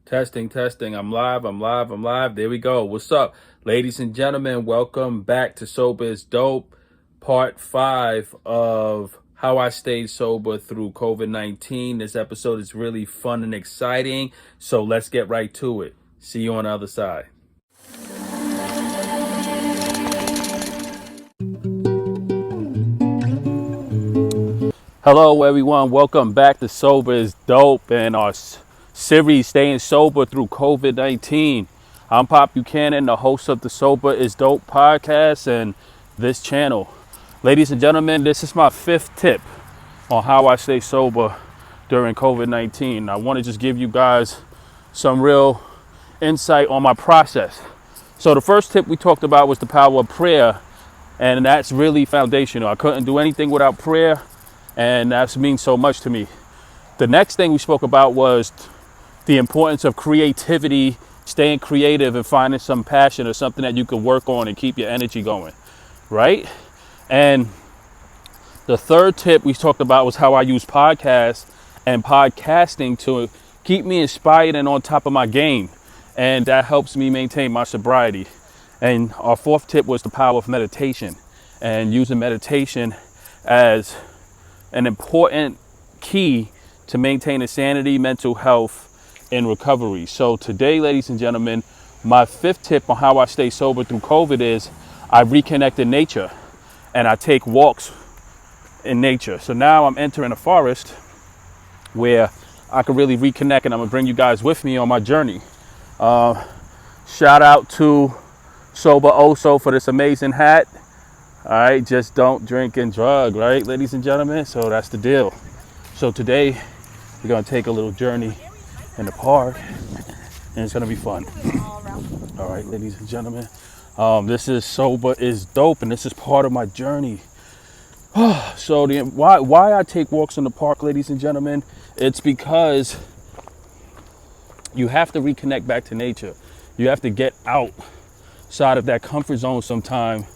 Testing, testing. I'm live. There we go. What's up, ladies and gentlemen? Welcome back to Sober is Dope, part 5 of how I stayed sober through COVID-19. This episode is really fun and exciting. So let's get right to it. See you on the other side. Hello, everyone. Welcome back to Sober is Dope and our series Staying Sober Through COVID-19. I'm Pop Buchanan, the host of the Sober is Dope podcast and this channel. Ladies and gentlemen, this is my 5th tip on how I stay sober during COVID-19. I want to just give you guys some real insight on my process. So the first tip we talked about was the power of prayer, and that's really foundational. I couldn't do anything without prayer, and that means so much to me. The next thing we spoke about was the importance of creativity, staying creative and finding some passion or something that you can work on and keep your energy going, right? And the third tip we talked about was how I use podcasts and podcasting to keep me inspired and on top of my game. And that helps me maintain my sobriety. And our fourth tip was the power of meditation and using meditation as an important key to maintaining sanity, mental health, and recovery. So today, ladies and gentlemen, my 5th tip on how I stay sober through COVID is I reconnect in nature and I take walks in nature. So now I'm entering a forest where I can really reconnect, and I'm gonna bring you guys with me on my journey. Shout out to Sober Oso for this amazing hat. All right, just don't drink and drug, right, ladies and gentlemen? So that's the deal. So today we're gonna take a little journey in the park, and it's gonna be fun. All right, ladies and gentlemen, this is Sober is Dope, and this is part of my journey. So why I take walks in the park, ladies and gentlemen, it's because you have to reconnect back to nature. You have to get outside of that comfort zone sometime,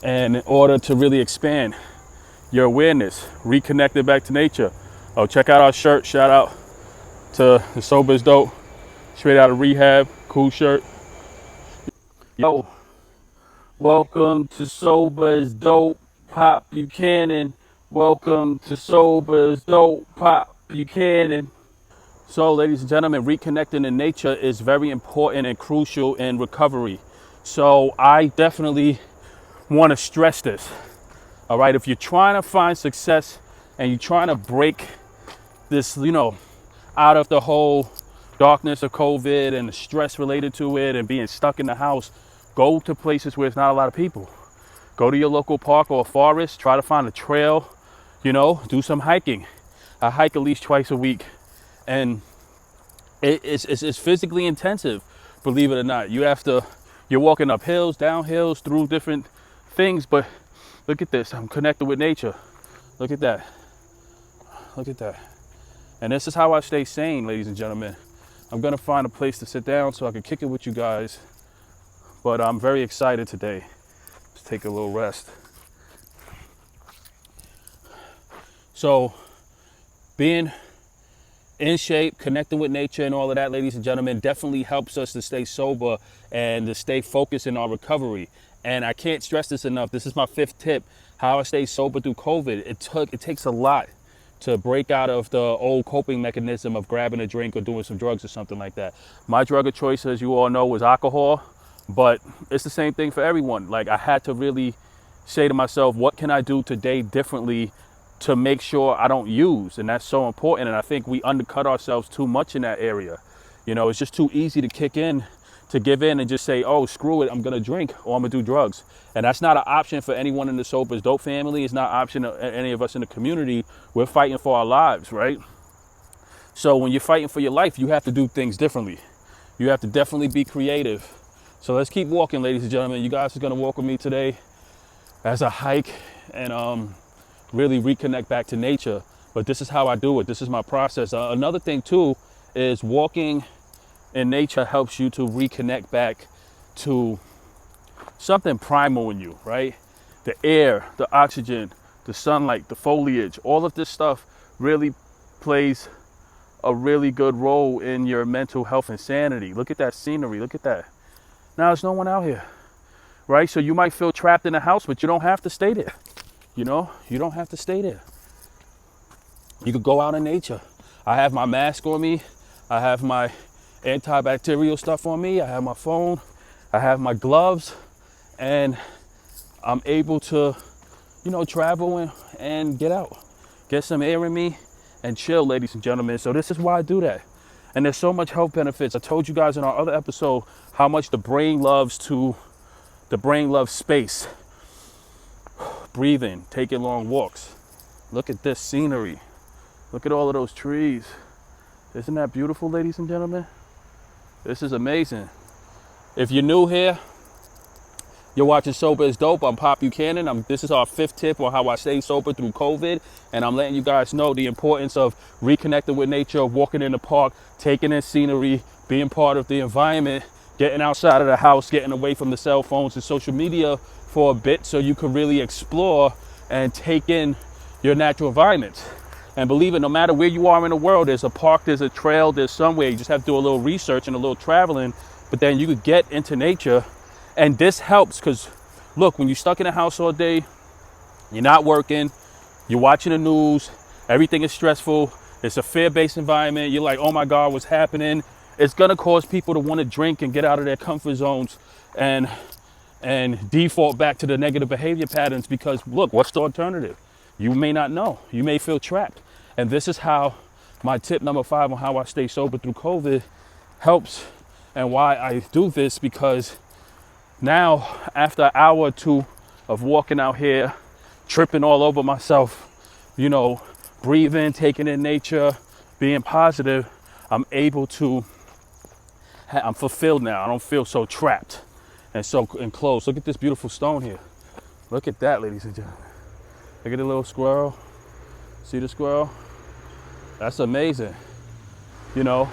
and in order to really expand your awareness, reconnect it back to nature. Oh, check out our shirt. Shout out to the Sober is Dope, straight out of rehab, cool shirt. Yo, welcome to Sober is Dope, Pop Buchanan. Welcome to Sober is Dope, Pop Buchanan. So, ladies and gentlemen, reconnecting in nature is very important and crucial in recovery. So I definitely want to stress this. All right, if you're trying to find success and you're trying to break this, out of the whole darkness of COVID and the stress related to it and being stuck in the house, go to places where there's not a lot of people. Go to your local park or forest, try to find a trail, do some hiking. I hike at least twice a week, and it's physically intensive, believe it or not. You're walking up hills, down hills, through different things, but look at this. I'm connected with nature. Look at that. Look at that. And this is how I stay sane, ladies and gentlemen. I'm gonna find a place to sit down so I can kick it with you guys. But I'm very excited today. Let's take a little rest. So, being in shape, connecting with nature and all of that, ladies and gentlemen, definitely helps us to stay sober and to stay focused in our recovery. And I can't stress this enough. This is my 5th tip, how I stay sober through COVID. It takes a lot to break out of the old coping mechanism of grabbing a drink or doing some drugs or something like that. My drug of choice, as you all know, was alcohol, but it's the same thing for everyone. Like, I had to really say to myself, what can I do today differently to make sure I don't use? And that's so important. And I think we undercut ourselves too much in that area. It's just too easy to give in and just say, oh, screw it, I'm gonna drink or I'm gonna do drugs. And that's not an option for anyone in the Sober is Dope family. It's not an option for any of us in the community. We're fighting for our lives, right? So when you're fighting for your life, you have to do things differently. You have to definitely be creative. So let's keep walking, ladies and gentlemen. You guys are gonna walk with me today as I hike and really reconnect back to nature. But this is how I do it. This is my process. Another thing too is walking in nature helps you to reconnect back to something primal in you, right? The air, the oxygen, the sunlight, the foliage, all of this stuff really plays a really good role in your mental health and sanity. Look at that scenery. Look at that. Now there's no one out here, right? So you might feel trapped in a house, but you don't have to stay there. You know, you don't have to stay there. You could go out in nature. I have my mask on me. I have my antibacterial stuff on me. I have my phone. I have my gloves, and I'm able to, you know, travel and get out, get some air in me and chill, ladies and gentlemen. So this is why I do that. And there's so much health benefits. I told you guys in our other episode how much the brain loves space. Breathing, taking long walks. Look at this scenery. Look at all of those trees. Isn't that beautiful, ladies and gentlemen? This is amazing. If you're new here, you're watching Sober is Dope. I'm Pop Buchanan. This is our 5th tip on how I stay sober through COVID. And I'm letting you guys know the importance of reconnecting with nature, walking in the park, taking in scenery, being part of the environment, getting outside of the house, getting away from the cell phones and social media for a bit so you can really explore and take in your natural environment. And believe it, no matter where you are in the world, there's a park, there's a trail, there's somewhere. You just have to do a little research and a little traveling, but then you could get into nature. And this helps because, look, when you're stuck in a house all day, you're not working, you're watching the news, everything is stressful, it's a fear-based environment, you're like, oh my God, what's happening? It's gonna cause people to want to drink and get out of their comfort zones and default back to the negative behavior patterns because, look, what's the alternative? You may not know. You may feel trapped. And this is how my tip number 5 on how I stay sober through COVID helps and why I do this, because now, after an hour or two of walking out here, tripping all over myself, you know, breathing, taking in nature, being positive, I'm fulfilled now. I don't feel so trapped and so enclosed. Look at this beautiful stone here. Look at that, ladies and gentlemen. Look at the little squirrel. See the squirrel? That's amazing, you know?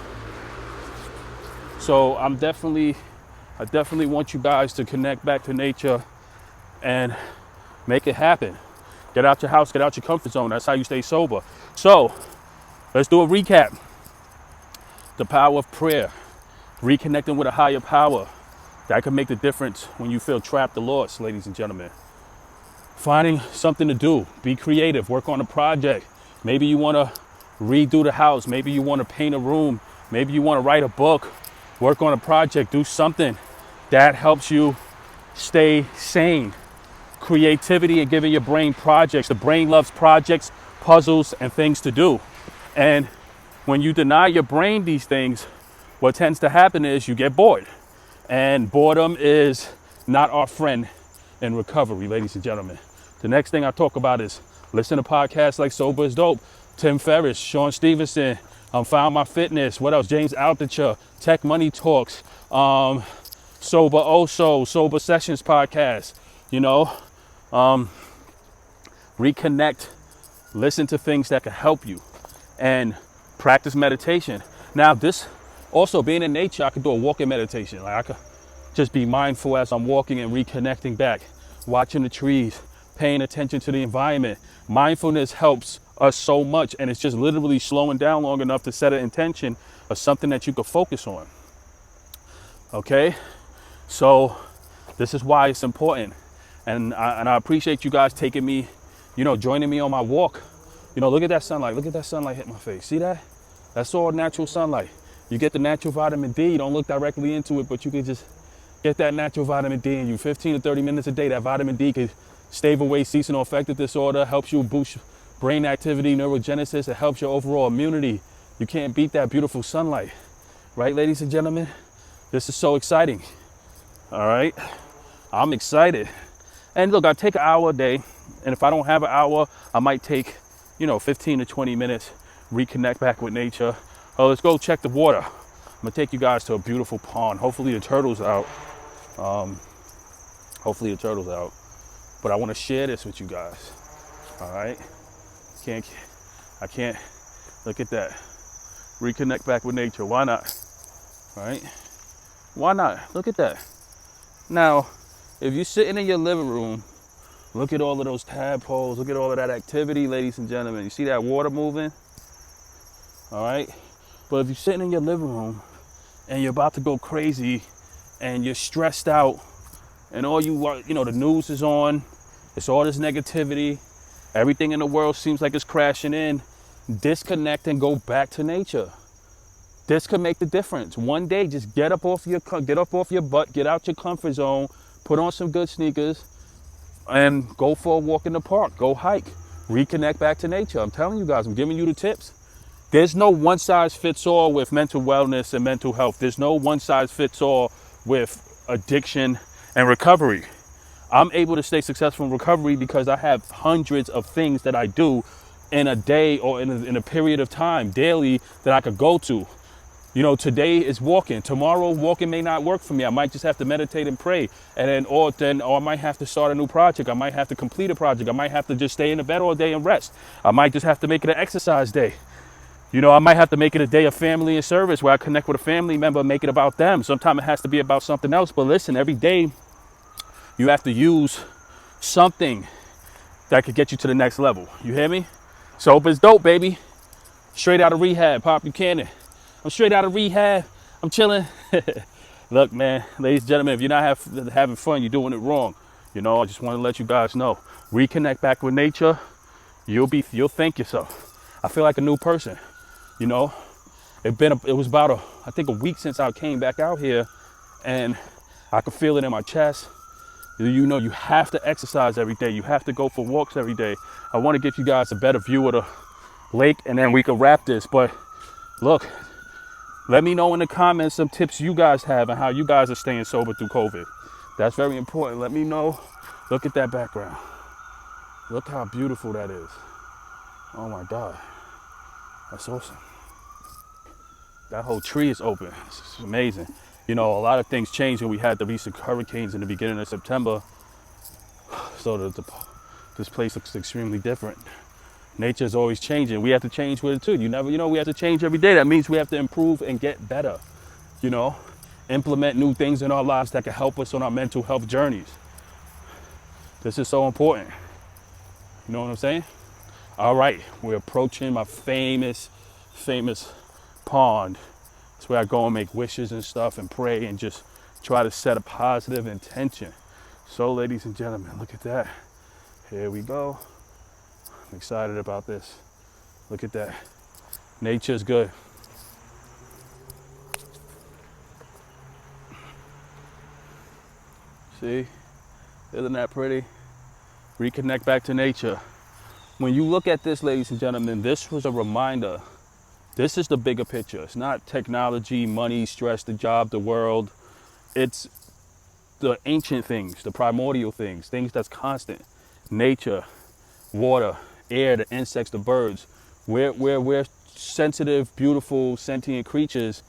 So I definitely want you guys to connect back to nature and make it happen. Get out your house, get out your comfort zone. That's how you stay sober. So let's do a recap. The power of prayer, reconnecting with a higher power. That can make the difference when you feel trapped or lost, ladies and gentlemen. Finding something to do, be creative, work on a project. Maybe you want to redo the house. Maybe you want to paint a room. Maybe you want to write a book, work on a project, do something that helps you stay sane. Creativity and giving your brain projects. The brain loves projects, puzzles, and things to do. And when you deny your brain these things, what tends to happen is you get bored. And boredom is not our friend in recovery, ladies and gentlemen. The next thing I talk about is listen to podcasts like Sober is Dope, Tim Ferriss, Sean Stevenson, Found My Fitness, what else? James Altucher, Tech Money Talks, Sober Oso, Sober Sessions podcast, you know, reconnect, listen to things that can help you, and practice meditation. Now this, also being in nature, I could do a walking meditation. Like I could just be mindful as I'm walking and reconnecting back, watching the trees, paying attention to the environment. Mindfulness helps us so much, and it's just literally slowing down long enough to set an intention of something that you could focus on. Okay, so this is why it's important, and I appreciate you guys taking me, you know, joining me on my walk. You know, look at that sunlight. Look at that sunlight hit my face. See that? That's all natural sunlight. You get the natural vitamin D. You don't look directly into it, but you can just get that natural vitamin D in you. 15 to 30 minutes a day. That vitamin D could stave away seasonal affective disorder, helps you boost brain activity, neurogenesis. It helps your overall immunity. You can't beat that beautiful sunlight. Right, ladies and gentlemen? This is so exciting. All right? I'm excited. And look, I take an hour a day. And if I don't have an hour, I might take, 15 to 20 minutes, reconnect back with nature. Oh, let's go check the water. I'm gonna take you guys to a beautiful pond. Hopefully the turtle's out. But I wanna share this with you guys. All right? I can't, look at that. Reconnect back with nature, why not? All right? Why not? Look at that. Now, if you're sitting in your living room, look at all of those tadpoles, look at all of that activity, ladies and gentlemen. You see that water moving? All right? But if you're sitting in your living room and you're about to go crazy and you're stressed out and all you want, the news is on, it's all this negativity, everything in the world seems like it's crashing in, disconnect and go back to nature. This could make the difference. One day, just get up off your butt, get out your comfort zone, put on some good sneakers, and go for a walk in the park. Go hike, reconnect back to nature. I'm telling you guys, I'm giving you the tips. There's no one size fits all with mental wellness and mental health. There's no one size fits all with addiction and recovery. I'm able to stay successful in recovery because I have hundreds of things that I do in a day or in a period of time daily that I could go to. Today is walking. Tomorrow, walking may not work for me. I might just have to meditate and pray. And or I might have to start a new project. I might have to complete a project. I might have to just stay in the bed all day and rest. I might just have to make it an exercise day. I might have to make it a day of family and service where I connect with a family member and make it about them. Sometimes it has to be about something else. But listen, every day you have to use something that could get you to the next level. You hear me? Sober is dope, baby. Straight out of rehab, Pop Buchanan. I'm straight out of rehab. I'm chilling. Look, man, ladies and gentlemen, if you're not having fun, you're doing it wrong. I just want to let you guys know. Reconnect back with nature. You'll thank yourself. I feel like a new person. It was about I think a week since I came back out here, and I could feel it in my chest. You have to exercise every day. You have to go for walks every day. I want to give you guys a better view of the lake, and then we can wrap this. But look, let me know in the comments some tips you guys have and how you guys are staying sober through COVID. That's very important. Let me know. Look at that background. Look how beautiful that is. Oh my God. That's awesome. That whole tree is open. It's amazing. A lot of things changed when we had the recent hurricanes in the beginning of September. So this place looks extremely different. Nature is always changing. We have to change with it too. We have to change every day. That means we have to improve and get better. Implement new things in our lives that can help us on our mental health journeys. This is so important. You know what I'm saying? All right, we're approaching my famous pond. It's where I go and make wishes and stuff and pray and just try to set a positive intention. So, ladies and gentlemen, look at that. Here we go. I'm excited about this. Look at that. Nature's good. See? Isn't that pretty? Reconnect back to nature. When you look at this, ladies and gentlemen, this was a reminder. This is the bigger picture. It's not technology, money, stress, the job, the world. It's the ancient things, the primordial things that's constant. Nature, water, air, the insects, the birds. We're sensitive, beautiful, sentient creatures,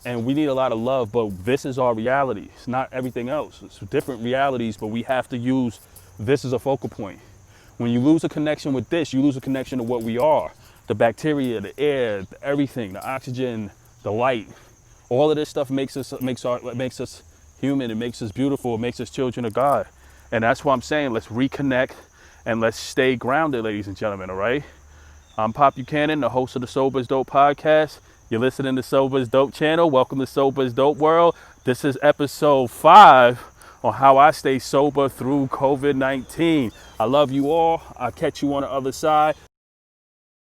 and we need a lot of love, but this is our reality. It's not everything else. It's different realities, but we have to use this as a focal point. When you lose a connection with this, you lose a connection to what we are. The bacteria, the air, everything, the oxygen, the light. All of this stuff makes us human. It makes us beautiful. It makes us children of God. And that's why I'm saying let's reconnect and let's stay grounded, ladies and gentlemen, all right? I'm Pop Buchanan, the host of the Sober is Dope podcast. You're listening to Sober is Dope channel. Welcome to Sober is Dope world. This is episode 5 on how I stay sober through COVID-19. I love you all. I'll catch you on the other side.